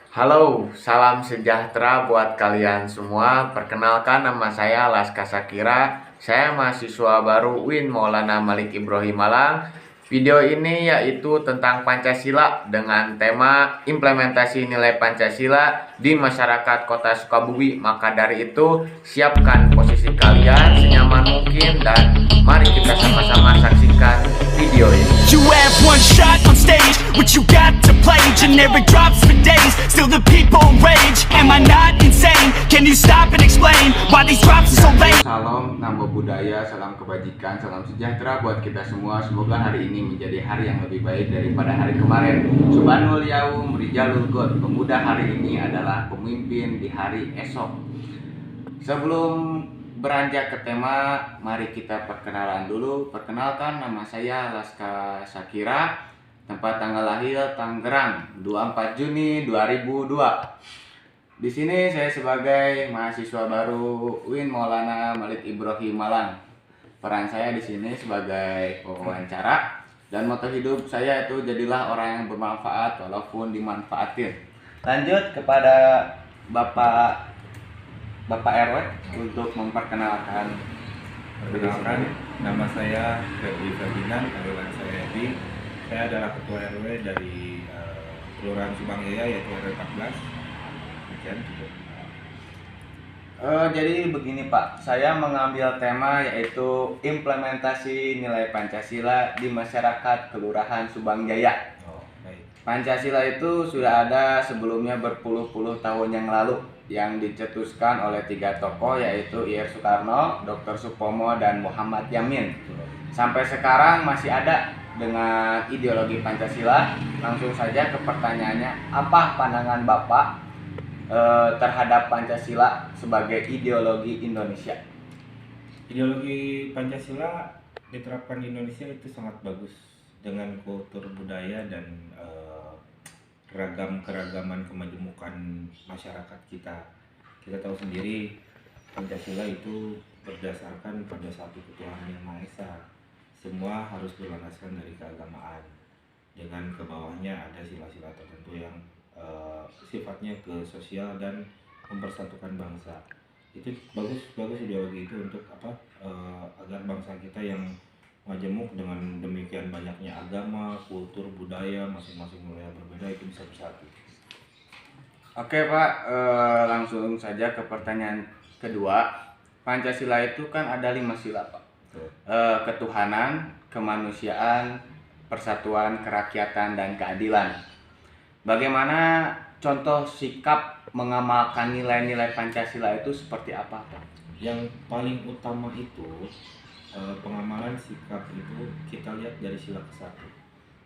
Halo, salam sejahtera buat kalian semua. Perkenalkan nama saya Laska Sakira. Saya mahasiswa baru UIN Maulana Malik Ibrahim Malang. Video ini yaitu tentang Pancasila dengan tema implementasi nilai Pancasila di masyarakat Kota Sukabumi. Maka dari itu, siapkan posisi kalian senyaman mungkin dan mari kita sama-sama saksikan video ini. You have one shot on stage, what you got to play? Generic drops for days, still the people rage. Am I not insane? Can you stop and explain why these drops are so lame? Salam nambah budaya, salam kebajikan, salam sejahtera buat kita semua. Semoga hari ini menjadi hari yang lebih baik daripada hari kemarin. Subhanul yaum rijalul god. Pemuda hari ini adalah pemimpin di hari esok. Sebelum beranjak ke tema, mari kita perkenalan dulu. Perkenalkan, nama saya Laska Sakira. Tempat tanggal lahir Tangerang, 24 Juni 2002. Di sini saya sebagai mahasiswa baru UIN Maulana Malik Ibrahim Malang. Peran saya di sini sebagai pewawancara dan moto hidup saya itu jadilah orang yang bermanfaat walaupun dimanfaatin. Lanjut kepada Bapak RW untuk memperkenalkan. Perkenalkan, nama saya Febri Ferdinand, panggilan saya Ebi. Saya adalah ketua RW dari Kelurahan Subang Jaya, yaitu RW 14. Demikian cukup. Jadi begini Pak, saya mengambil tema yaitu implementasi nilai Pancasila di masyarakat Kelurahan Subang Jaya. Oh, baik. Pancasila itu sudah ada sebelumnya berpuluh-puluh tahun yang lalu yang dicetuskan oleh 3 tokoh yaitu Ir Soekarno, Dr. Supomo, dan Muhammad Yamin. Sampai sekarang masih ada dengan ideologi Pancasila. Langsung saja ke pertanyaannya, apa pandangan Bapak terhadap Pancasila sebagai ideologi Indonesia? Ideologi Pancasila diterapkan di Indonesia itu sangat bagus dengan kultur budaya dan keragaman kemajemukan masyarakat kita. Kita tahu sendiri Pancasila itu berdasarkan pada satu ketuhanan yang Maha Esa. Semua harus berlandaskan dari keagamaan. Dengan ke bawahnya ada sila-sila tertentu yang sifatnya ke sosial dan mempersatukan bangsa. Itu bagus ideologi itu untuk agar bangsa kita yang majemuk dengan demikian banyaknya agama, kultur, budaya, masing-masing wilayah berbeda itu bisa bersatu. Oke Pak, langsung saja ke pertanyaan kedua. Pancasila itu kan ada 5 sila Pak. Ketuhanan, kemanusiaan, persatuan, kerakyatan, dan keadilan. Bagaimana contoh sikap mengamalkan nilai-nilai Pancasila itu seperti apa Pak? Yang paling utama itu pengamalan sikap itu kita lihat dari sila ke-1.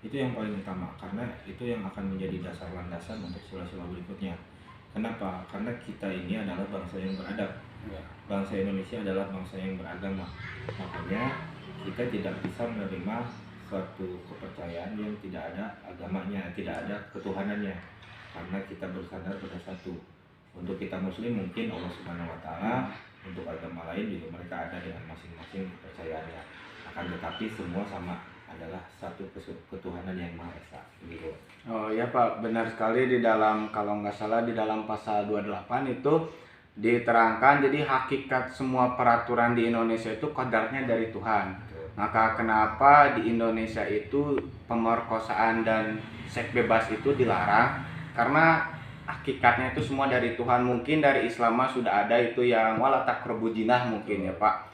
Itu yang paling utama karena itu yang akan menjadi dasar landasan untuk sila-sila berikutnya. Kenapa? Karena kita ini adalah bangsa yang beradab. Bangsa Indonesia adalah bangsa yang beragama. Makanya kita tidak bisa menerima suatu kepercayaan yang tidak ada agamanya, tidak ada ketuhanannya. Karena kita bersandar pada satu. Untuk kita Muslim mungkin Allah Subhanahu Wa Taala, untuk agama lain juga mereka ada dengan masing-masing kepercayaannya. Akan tetapi semua sama, adalah satu ketuhanan yang Maha Esa. Gitu. Oh ya Pak, benar sekali. Di dalam, kalau nggak salah di dalam pasal 28 itu diterangkan, jadi hakikat semua peraturan di Indonesia itu kadarnya dari Tuhan. Maka kenapa di Indonesia itu pemerkosaan dan seks bebas itu dilarang? Karena hakikatnya itu semua dari Tuhan. Mungkin dari Islam sudah ada itu yang wala taqrabu jinah mungkin ya Pak.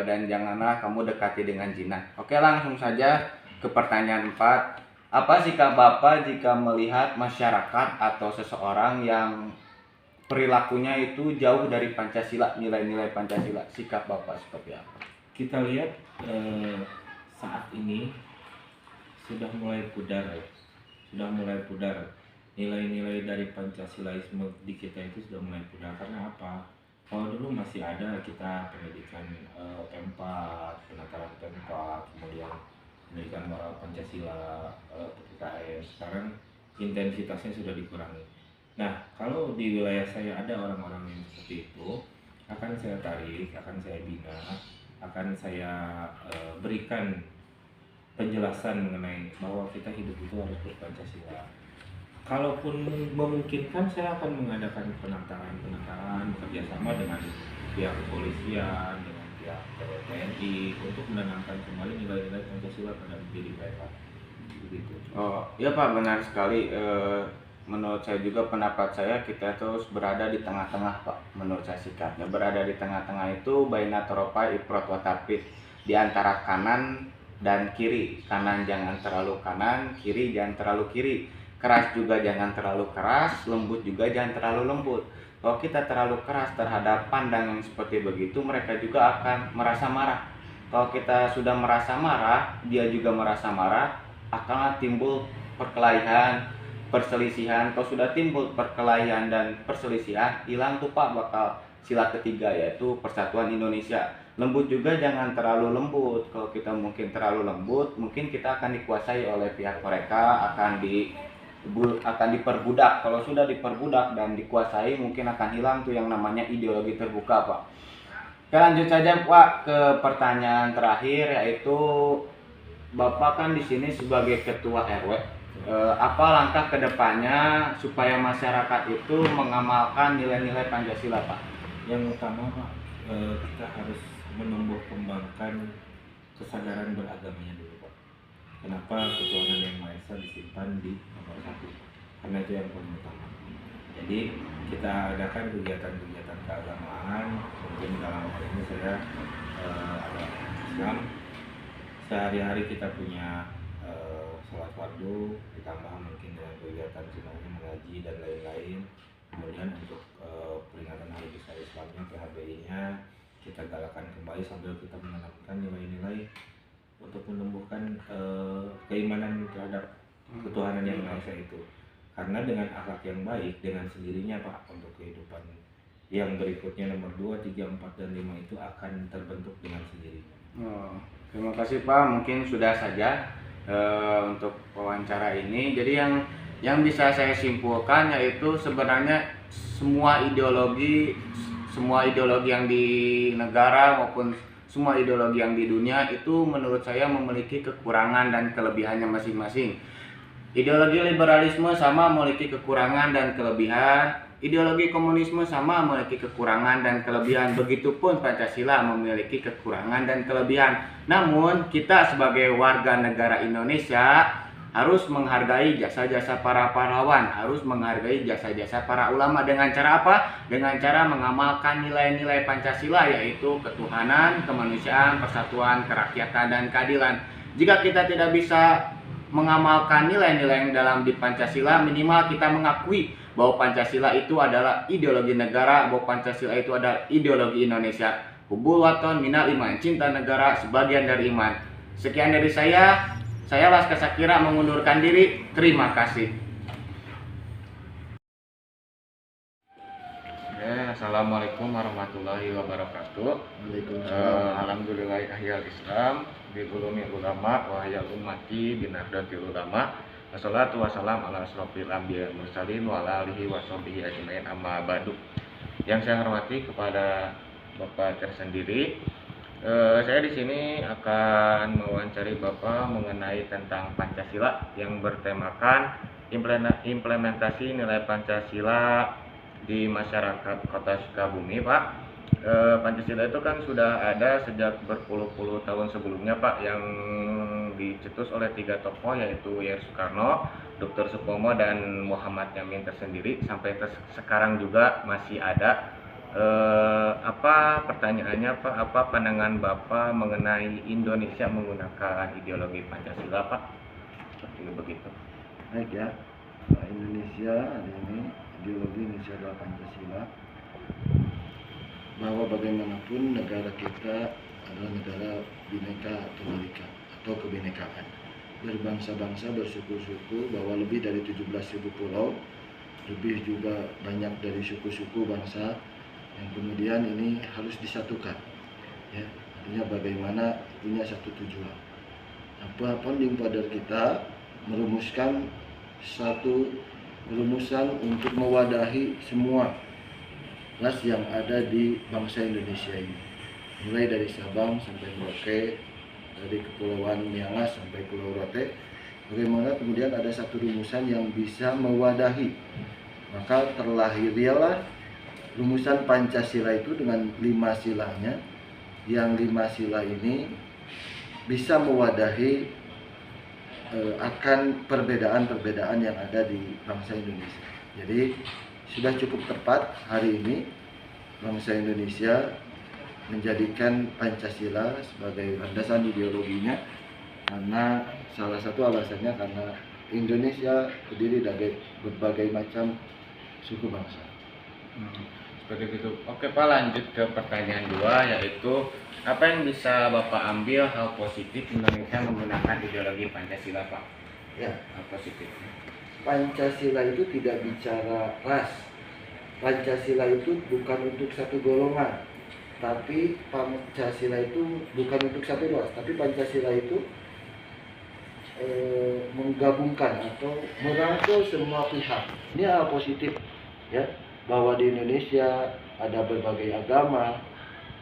Dan janganlah kamu dekati dengan jinah. Oke, langsung saja ke pertanyaan 4. Apa sikap Bapak jika melihat masyarakat atau seseorang yang perilakunya itu jauh dari Pancasila, nilai-nilai Pancasila? Sikap Bapak seperti apa? Kita lihat saat ini sudah mulai pudar nilai-nilai dari Pancasilaisme di kita itu sudah mulai pudar. Karena apa? Kalau dulu masih ada kita pendidikan P4, penataran P4, kemudian pendidikan moral Pancasila, PPKN. Sekarang intensitasnya sudah dikurangi. Nah, kalau di wilayah saya ada orang-orang yang seperti itu, akan saya tarik, akan saya bina, akan saya berikan penjelasan mengenai bahwa kita hidup itu harus berpancasila. Kalaupun memungkinkan, saya akan mengadakan penataran bekerjasama dengan pihak kepolisian, dengan pihak TNI untuk menanamkan kembali nilai-nilai Pancasila pada diri mereka. Begitu. Oh iya Pak, benar sekali. Menurut saya juga, pendapat saya, kita terus berada di tengah-tengah Pak. Menurut saya sikapnya berada di tengah-tengah itu baina toropa ifrot wa tafrit, di antara kanan dan kiri. Kanan jangan terlalu kanan, kiri jangan terlalu kiri. Keras juga jangan terlalu keras, lembut juga jangan terlalu lembut. Kalau kita terlalu keras terhadap pandangan seperti begitu, mereka juga akan merasa marah. Kalau kita sudah merasa marah, dia juga merasa marah, akan timbul perkelahian, perselisihan. Kalau sudah timbul perkelahian dan perselisihan, hilang tuh Pak bakal sila ketiga, yaitu persatuan Indonesia. Lembut juga jangan terlalu lembut. Kalau kita mungkin terlalu lembut, mungkin kita akan dikuasai oleh pihak mereka, akan diperbudak. Kalau sudah diperbudak dan dikuasai, mungkin akan hilang tuh yang namanya ideologi terbuka Pak. Oke, lanjut saja Pak ke pertanyaan terakhir, yaitu Bapak kan di sini sebagai ketua RW. Apa langkah kedepannya supaya masyarakat itu mengamalkan nilai-nilai Pancasila Pak? Yang utama Pak, kita harus menumbuh kembangkan kesadaran beragamanya dulu Pak. Kenapa ketuhanan yang Maha Esa disimpan di nomor 1? Karena itu yang paling utama. Jadi kita adakan kegiatan-kegiatan keagamaan. Mungkin dalam hal ini saya ada Islam. Sehari-hari kita punya sholat fardu, ditambah mungkin dengan kegiatan sunnahnya mengaji dan lain-lain. Kemudian untuk peringatan Hari Besar Islamnya, PHBI-nya, kita galakan kembali sambil kita menanamkan nilai-nilai untuk menumbuhkan keimanan terhadap ketuhanan yang Maha Esa itu. Karena dengan akhlak yang baik, dengan sendirinya Pak, untuk kehidupan yang berikutnya nomor 2, 3, 4, dan 5 itu akan terbentuk dengan sendirinya. Oh, terima kasih Pak, mungkin sudah saja untuk wawancara ini. Jadi yang bisa saya simpulkan yaitu sebenarnya semua ideologi yang di negara maupun semua ideologi yang di dunia itu menurut saya memiliki kekurangan dan kelebihannya masing-masing. Ideologi liberalisme sama memiliki kekurangan dan kelebihan, ideologi komunisme sama memiliki kekurangan dan kelebihan, begitupun Pancasila memiliki kekurangan dan kelebihan. Namun kita sebagai warga negara Indonesia harus menghargai jasa-jasa para pahlawan, harus menghargai jasa-jasa para ulama. Dengan cara apa? Dengan cara mengamalkan nilai-nilai Pancasila, yaitu ketuhanan, kemanusiaan, persatuan, kerakyatan, dan keadilan. Jika kita tidak bisa mengamalkan nilai-nilai yang dalam di Pancasila, minimal kita mengakui bahwa Pancasila itu adalah ideologi negara, bahwa Pancasila itu adalah ideologi Indonesia. Hubul waton minal iman, cinta negara sebagian dari iman. Sekian dari saya Laskar Sakira mengundurkan diri. Terima kasih. Assalamualaikum warahmatullahi wabarakatuh. Alhamdulillah ahyal Islam bi ulumil ulama wa ahyal ummati binardatil ulama. Wassalatu wassalam ala asrofil anbiya mursalin wa ala alihi wa sahbihi ajmain, amma ba'du. Yang saya hormati kepada Bapak tersendiri, saya di sini akan mewawancari Bapak mengenai tentang Pancasila yang bertemakan implementasi nilai Pancasila di masyarakat Kota Sukabumi, Pak. Pancasila itu kan sudah ada sejak berpuluh-puluh tahun sebelumnya, Pak, yang dicetus oleh 3 tokoh, yaitu Yer Soekarno, Dr. Supomo, dan Muhammad Yamin tersendiri. Sampai sekarang juga masih ada. Apa pertanyaannya Pak? Apa pandangan Bapak mengenai Indonesia menggunakan ideologi Pancasila, Pak? Seperti begitu. Baik ya, Indonesia hari ini ideologi Indonesia adalah Pancasila, bahwa bagaimanapun negara kita adalah negara bineka tunggal ika atau kebinekaan, berbangsa-bangsa, bersuku-suku, bahwa lebih dari 17.000 pulau, lebih juga banyak dari suku-suku bangsa yang kemudian ini harus disatukan, ya, artinya bagaimana punya satu tujuan. Apa founding father kita merumuskan satu rumusan untuk mewadahi semua ras yang ada di bangsa Indonesia ini, mulai dari Sabang sampai Merauke, dari Kepulauan Miangas sampai Pulau Rote, Bagaimana kemudian ada satu rumusan yang bisa mewadahi. Maka terlahirlah rumusan Pancasila itu dengan 5 silanya. Yang 5 sila ini bisa mewadahi akan perbedaan-perbedaan yang ada di bangsa Indonesia. Jadi sudah cukup tepat hari ini bangsa Indonesia menjadikan Pancasila sebagai landasan ideologinya, karena salah satu alasannya karena Indonesia terdiri dari berbagai macam suku bangsa. Seperti itu. Oke Pak, lanjut ke pertanyaan 2, yaitu apa yang bisa Bapak ambil hal positif Indonesia menggunakan ideologi Pancasila, Pak? Ya, Hal positif. Pancasila itu tidak bicara ras. Pancasila itu bukan untuk satu golongan, tapi Pancasila itu bukan untuk satu ras, tapi Pancasila itu menggabungkan atau merangkul semua pihak. Ini hal positif, ya, bahwa di Indonesia ada berbagai agama,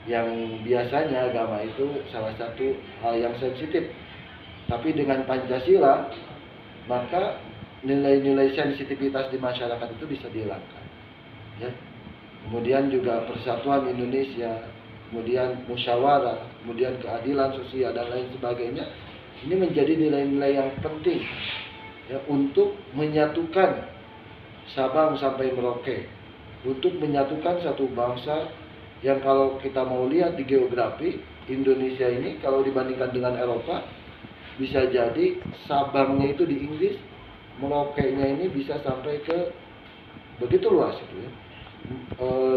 yang biasanya agama itu salah satu hal yang sensitif. Tapi dengan Pancasila, maka nilai-nilai sensitivitas di masyarakat itu bisa dihilangkan. Ya. Kemudian juga persatuan Indonesia, kemudian musyawarah, kemudian keadilan sosial dan lain sebagainya. Ini menjadi nilai-nilai yang penting, ya, untuk menyatukan Sabang sampai Merauke, untuk menyatukan satu bangsa yang kalau kita mau lihat di geografi Indonesia ini kalau dibandingkan dengan Eropa, bisa jadi Sabangnya itu di Inggris, Merauke-nya ini bisa sampai ke begitu luas itu, ya.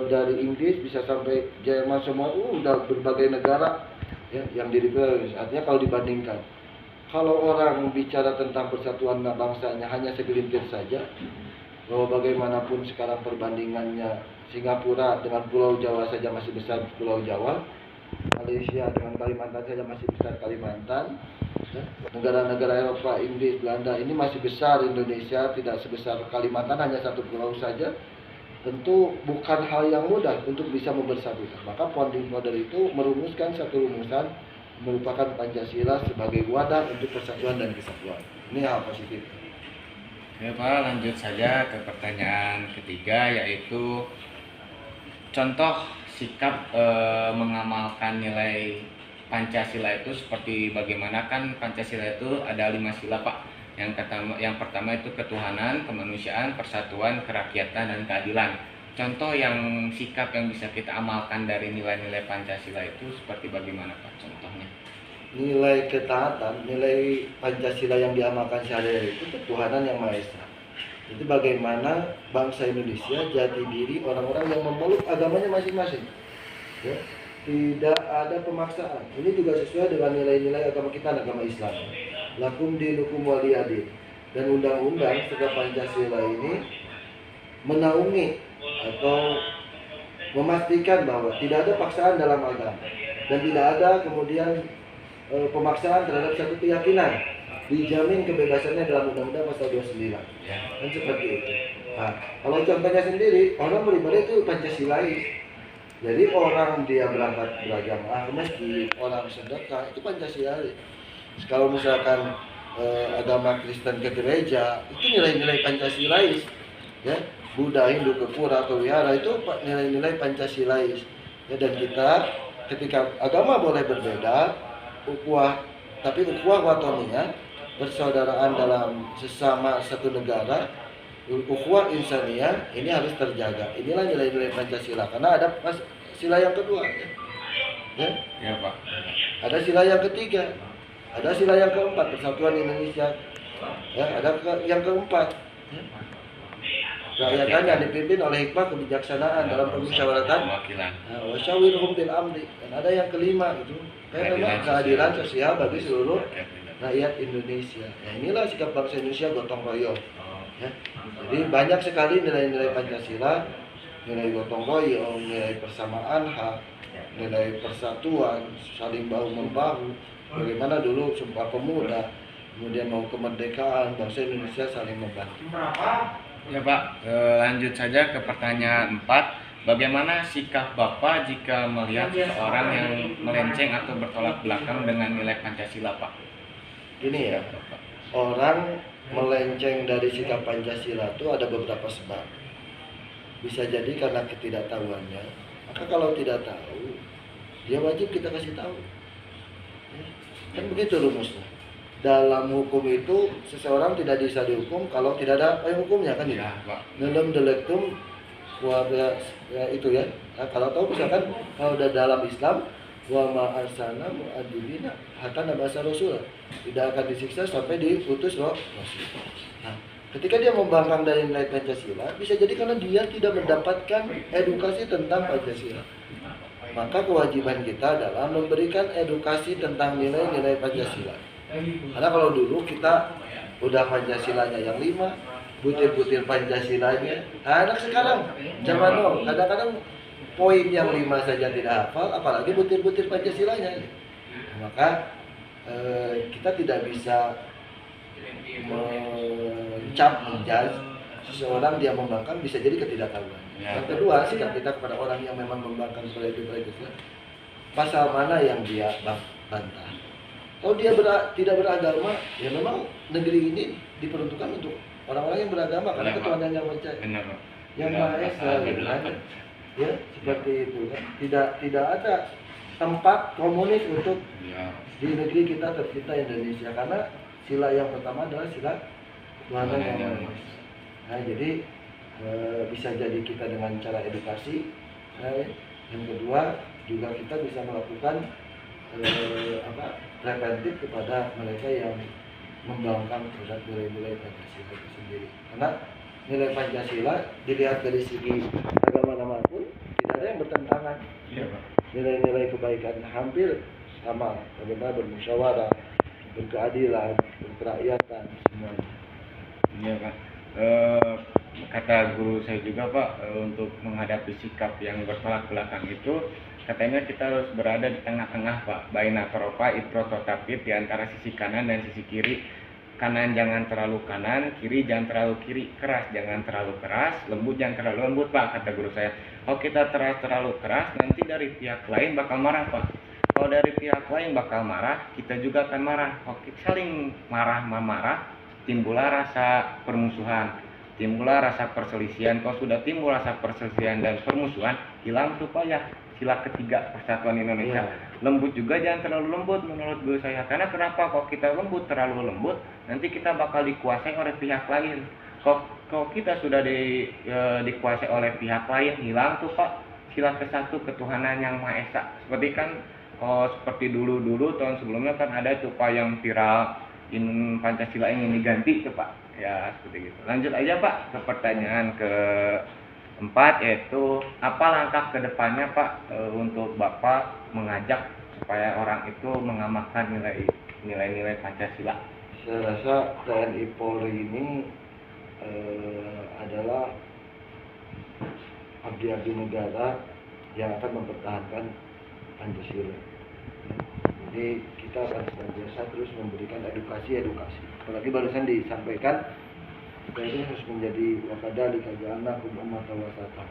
Dari Inggris bisa sampai Jerman, semua udah berbagai negara, ya, yang dirilis. Artinya kalau dibandingkan, kalau orang bicara tentang persatuan bangsanya hanya segelintir saja, bahwa bagaimanapun sekarang perbandingannya Singapura dengan Pulau Jawa saja masih besar Pulau Jawa, Malaysia dengan Kalimantan saja masih besar Kalimantan, ya. Negara-negara Eropa, Inggris, Belanda ini masih besar, Indonesia tidak sebesar Kalimantan, hanya satu pulau saja. Tentu bukan hal yang mudah untuk bisa mempersatukan. Maka founding father itu merumuskan satu rumusan, merupakan Pancasila sebagai wadah untuk persatuan dan kesatuan. Ini hal positif. Ya Pak, lanjut saja ke pertanyaan ketiga, yaitu contoh sikap mengamalkan nilai Pancasila itu seperti bagaimana. Kan Pancasila itu ada 5 sila, Pak. Yang pertama itu ketuhanan, kemanusiaan, persatuan, kerakyatan, dan keadilan. Contoh yang sikap yang bisa kita amalkan dari nilai-nilai Pancasila itu seperti bagaimana, Pak, contohnya? Nilai ketaatan, nilai Pancasila yang diamalkan sehari-hari itu ketuhanan yang Maha Esa. Itu bagaimana bangsa Indonesia jati diri orang-orang yang memeluk agamanya masing-masing, ya. Tidak ada pemaksaan. Ini juga sesuai dengan nilai-nilai agama kita, agama Islam. Lakum dinukum waliyadin. Dan undang-undang serta Pancasila ini menaungi atau memastikan bahwa tidak ada paksaan dalam agama dan tidak ada kemudian pemaksaan terhadap satu keyakinan. Dijamin kebebasannya dalam Undang-Undang Pasal 29. Dan seperti itu. Nah, kalau contohnya sendiri, orang beribadah itu Pancasilais. Jadi orang dia berangkat beragama ke masjid, orang sedekah, itu Pancasilais. Kalau misalkan agama Kristen ke gereja, itu nilai-nilai Pancasilais, ya. Buddha, Hindu ke pura, ke wihara, itu nilai-nilai Pancasilais, ya. Dan kita ketika agama boleh berbeda, ukhuwah, tapi ukhuwah watoniyah, persaudaraan dalam sesama satu negara, ukhuwah insaniyah, ini harus terjaga. Inilah nilai-nilai Pancasila. Karena ada sila yang kedua, ya. Ya Pak. Ada sila yang ketiga, ada sila yang keempat, persatuan Indonesia, ya. Ada yang keempat, ya. Rakyat yang dipimpin oleh hikmah kebijaksanaan dalam permusyawaratan, wasyawirhum bil amri. Dan ada yang kelima itu, keadilan sosial bagi seluruh rakyat Indonesia. Ya, inilah sikap bangsa Indonesia gotong royong. Ya. Jadi banyak sekali nilai-nilai Pancasila, nilai gotong royong, nilai persamaan hak, nilai persatuan, saling bahu membahu. Bagaimana dulu Sumpah Pemuda, kemudian mau kemerdekaan, bangsa Indonesia saling membantu. Ya Pak, lanjut saja ke pertanyaan 4. Bagaimana sikap Bapak jika melihat seseorang yang melenceng atau bertolak belakang dengan nilai Pancasila, Pak? Ini ya, orang melenceng dari sikap Pancasila itu ada beberapa sebab. Bisa jadi karena ketidaktahuannya. Maka kalau tidak tahu, dia wajib kita kasih tahu. Ya, kan begitu rumusnya. Dalam hukum itu seseorang tidak bisa dihukum kalau tidak ada payung hukumnya kan ya. Dalam delectum keluarga ya, itu ya. Nah, kalau tahu misalkan kalau udah dalam Islam wa ma arsana mu'adzibina hatta nabasa rasul, tidak akan disiksa sampai diutus rasul. Nah, ketika dia membangkang dari nilai Pancasila, bisa jadi karena dia tidak mendapatkan edukasi tentang Pancasila. Maka kewajiban kita adalah memberikan edukasi tentang nilai-nilai Pancasila. Karena kalau dulu kita udah Pancasilanya yang 5, butir-butir Pancasilanya. Nah, anak sekarang zaman now kadang-kadang poin yang 5 saja tidak hafal, apalagi butir-butir Pancasilanya. Maka kita tidak bisa menjudge seseorang dia membangkang, bisa jadi ketidaktahuan. Yang kedua, sikap kita kepada orang yang memang membangkang Pancasila, pasal mana yang dia bantah. Kalau dia tidak beragama, ya memang negeri ini diperuntukkan untuk orang-orang yang beragama karena ketuhanan yang percaya. Yang Maha Esa, ya seperti itu kan. Tidak ada tempat komunis untuk di negeri kita tercipta Indonesia, karena sila yang pertama adalah sila ketuhanan yang Maha Esa. Nah, jadi bisa jadi kita dengan cara edukasi. Yang kedua juga kita bisa melakukan preventif kepada mereka yang membangkang terhadap nilai-nilai Pancasila itu sendiri. Karena nilai Pancasila dilihat dari segi agama manapun tidak ada yang bertentangan. Nilai-nilai kebaikan hampir sama, bagaimana bermusyawarah, berkeadilan, berkerakyatan, semuanya. Iya Pak. Kata guru saya juga Pak, untuk menghadapi sikap yang bertolak belakang itu, katanya kita harus berada di tengah-tengah Pak, baina torofa iprototapit, di antara sisi kanan dan sisi kiri. Kanan jangan terlalu kanan, kiri jangan terlalu kiri, keras jangan terlalu keras, lembut jangan terlalu lembut Pak, kata guru saya. Kalau kita terlalu keras, nanti dari pihak lain bakal marah Pak. Kalau dari pihak lain bakal marah, kita juga akan marah. Kalau kita saling marah, timbullah rasa permusuhan, timbullah rasa perselisihan. Kalau sudah timbul rasa perselisihan dan permusuhan, hilang tuh Pak ya sila ketiga persatuan Indonesia. Lembut juga jangan terlalu lembut menurut guru saya. Karena kenapa? Kalau kita lembut, terlalu lembut, nanti kita bakal dikuasai oleh pihak lain. Kalau kita sudah dikuasai oleh pihak lain, hilang tuh Pak sila kesatu ketuhanan yang Maha Esa. Seperti kan seperti dulu tahun sebelumnya kan ada tuh Pak yang viral Pancasila ingin diganti tuh Pak. Ya seperti gitu. Lanjut aja Pak ke pertanyaan keempat, yaitu apa langkah kedepannya Pak untuk Bapak mengajak supaya orang itu mengamalkan nilai-nilai Pancasila? Saya rasa TNI Polri ini adalah abdi-abdi negara yang akan mempertahankan Pancasila. Jadi kita akan senantiasa terus memberikan edukasi. Apalagi barusan disampaikan kita ini harus menjadi wakadhalika ja'alnakum ummatan wasatan,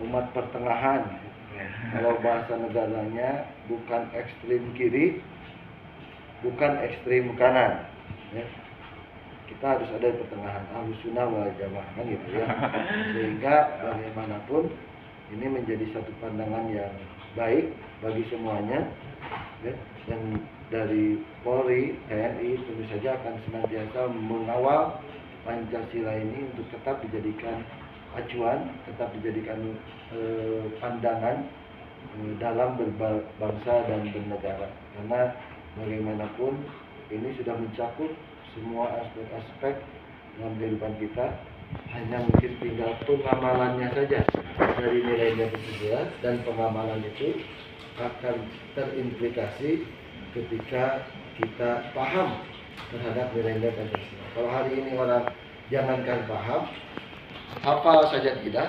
umat pertengahan. Kalau bahasa negaranya bukan ekstrim kiri, bukan ekstrim kanan, ya. Kita harus ada di pertengahan, ahlus sunnah wal jamaah kan gitu ya. Sehingga bagaimanapun ini menjadi satu pandangan yang baik bagi semuanya, ya. Dan dari Polri, TNI tentu saja akan senantiasa mengawal Pancasila ini untuk tetap dijadikan acuan, tetap dijadikan pandangan dalam berbangsa dan bernegara. Karena bagaimanapun ini sudah mencakup semua aspek-aspek dalam kehidupan kita, hanya mungkin tinggal pengamalannya saja dari nilai-nilai Pancasila, dan pengamalan itu akan terimplikasi ketika kita paham terhadap nilai-nilai Pancasila. Kalau hari ini orang jangankan paham, hafal saja tidak,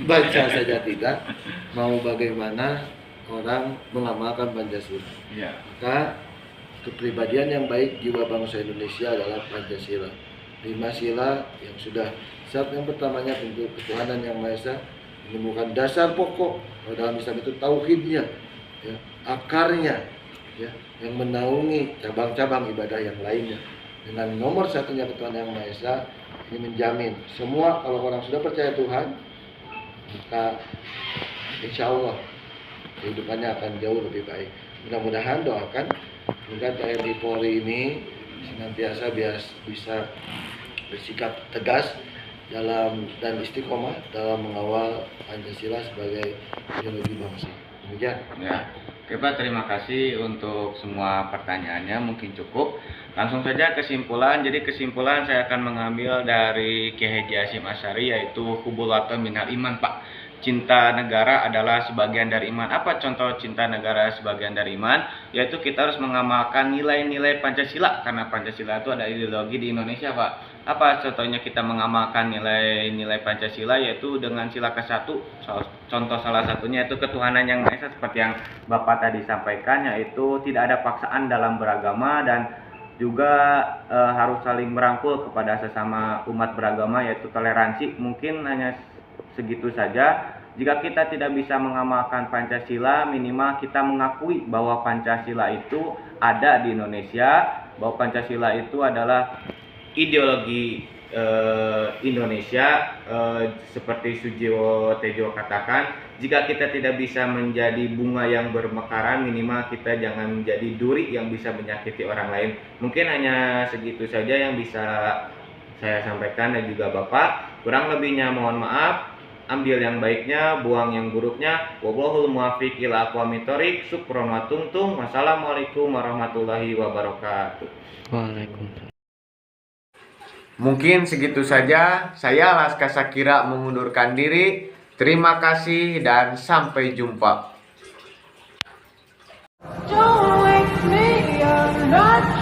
baca saja tidak, mau bagaimana orang mengamalkan Pancasila. Maka kepribadian yang baik jiwa bangsa Indonesia adalah Pancasila. 5 sila yang sudah saat yang pertamanya tentu ketuhanan yang Maha Esa, menemukan dasar pokok dalam Islam itu tauhidnya, ya, akarnya, ya, yang menaungi cabang-cabang ibadah yang lainnya. Dengan nomor satunya Tuhan Yang Maha Esa, ini menjamin semua kalau orang sudah percaya Tuhan, maka insya Allah kehidupannya akan jauh lebih baik. Mudah-mudahan doakan semoga TNI Polri ini senantiasa bisa bersikap tegas dalam dan istiqomah dalam mengawal Pancasila sebagai ideologi bangsa. Demikian. Ya, oke Pak, terima kasih untuk semua pertanyaannya, mungkin cukup. Langsung saja kesimpulan. Jadi kesimpulan saya akan mengambil dari Kiai Haji Hasyim Asy'ari, yaitu hubbulatun minal iman, Pak. Cinta negara adalah sebagian dari iman. Apa contoh cinta negara sebagian dari iman? Yaitu kita harus mengamalkan nilai-nilai Pancasila, karena Pancasila itu ada ideologi di Indonesia, Pak. Apa contohnya kita mengamalkan nilai-nilai Pancasila? Yaitu dengan sila ke-1. Contoh salah satunya itu ketuhanan yang Maha Esa, seperti yang Bapak tadi sampaikan, yaitu tidak ada paksaan dalam beragama, dan juga harus saling merangkul kepada sesama umat beragama, yaitu toleransi. Mungkin hanya segitu saja. Jika kita tidak bisa mengamalkan Pancasila, minimal kita mengakui bahwa Pancasila itu ada di Indonesia, bahwa Pancasila itu adalah ideologi Indonesia. Seperti Sujiwo Tejo katakan, jika kita tidak bisa menjadi bunga yang bermekaran, minimal kita jangan menjadi duri yang bisa menyakiti orang lain. Mungkin hanya segitu saja yang bisa saya sampaikan dan juga Bapak. Kurang lebihnya mohon maaf. Ambil yang baiknya, buang yang buruknya. Wallahul muwaffiq ila aqwamit thoriq. Syukron wa tumtum. Wassalamualaikum warahmatullahi wabarakatuh. Waalaikumsalam. Mungkin segitu saja. Saya Laska Sakira mengundurkan diri. Terima kasih dan sampai jumpa. Don't wake me, I'm not